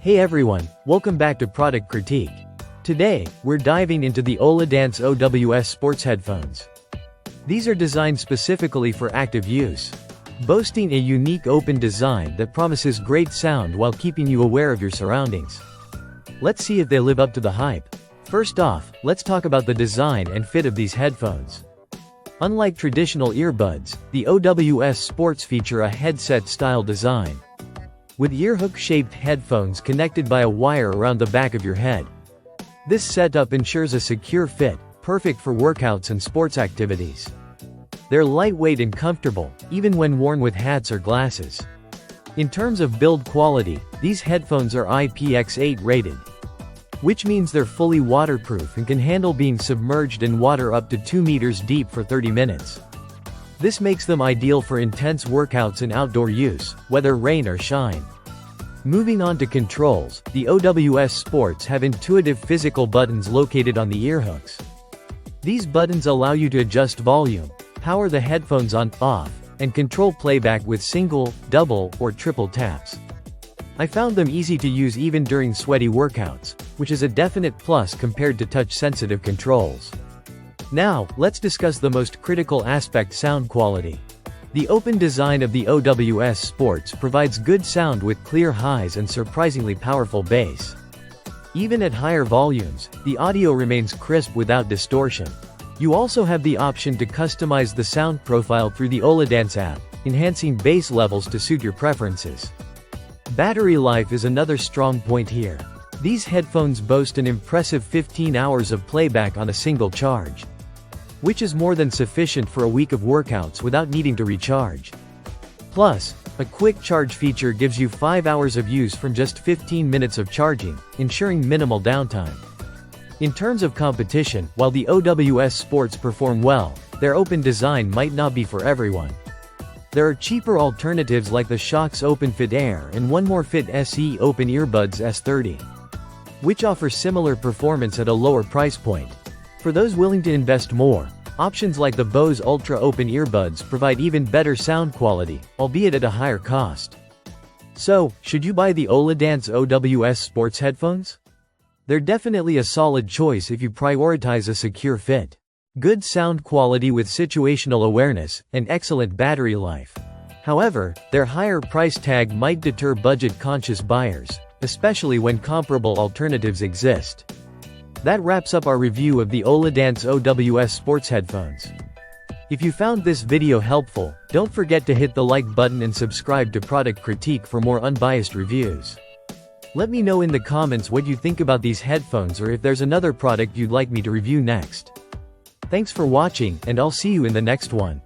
Hey everyone, welcome back to Product Critique. Today, we're diving into the Oladance OWS Sports Headphones. These are designed specifically for active use, boasting a unique open design that promises great sound while keeping you aware of your surroundings. Let's see if they live up to the hype. First off, let's talk about the design and fit of these headphones. Unlike traditional earbuds, the OWS Sports feature a headset-style design, with earhook-shaped headphones connected by a wire around the back of your head. This setup ensures a secure fit, perfect for workouts and sports activities. They're lightweight and comfortable, even when worn with hats or glasses. In terms of build quality, these headphones are IPX8 rated, which means they're fully waterproof and can handle being submerged in water up to 2 meters deep for 30 minutes. This makes them ideal for intense workouts and outdoor use, whether rain or shine. Moving on to controls, the OWS Sports have intuitive physical buttons located on the earhooks. These buttons allow you to adjust volume, power the headphones on/off, and control playback with single, double, or triple taps. I found them easy to use even during sweaty workouts, which is a definite plus compared to touch-sensitive controls. Now, let's discuss the most critical aspect: sound quality. The open design of the OWS Sports provides good sound with clear highs and surprisingly powerful bass. Even at higher volumes, the audio remains crisp without distortion. You also have the option to customize the sound profile through the Oladance app, enhancing bass levels to suit your preferences. Battery life is another strong point here. These headphones boast an impressive 15 hours of playback on a single charge, which is more than sufficient for a week of workouts without needing to recharge. Plus, a quick charge feature gives you 5 hours of use from just 15 minutes of charging, ensuring minimal downtime. In terms of competition, while the OWS Sports perform well, their open design might not be for everyone. There are cheaper alternatives like the Shox OpenFit Air and One More Fit SE Open Earbuds S30, which offer similar performance at a lower price point. For those willing to invest more, options like the Bose Ultra Open Earbuds provide even better sound quality, albeit at a higher cost. So, should you buy the Oladance OWS Sports headphones? They're definitely a solid choice if you prioritize a secure fit, good sound quality with situational awareness, and excellent battery life. However, their higher price tag might deter budget-conscious buyers, especially when comparable alternatives exist. That wraps up our review of the Oladance OWS Sports Headphones. If you found this video helpful, don't forget to hit the like button and subscribe to Product Critique for more unbiased reviews. Let me know in the comments what you think about these headphones or if there's another product you'd like me to review next. Thanks for watching, and I'll see you in the next one.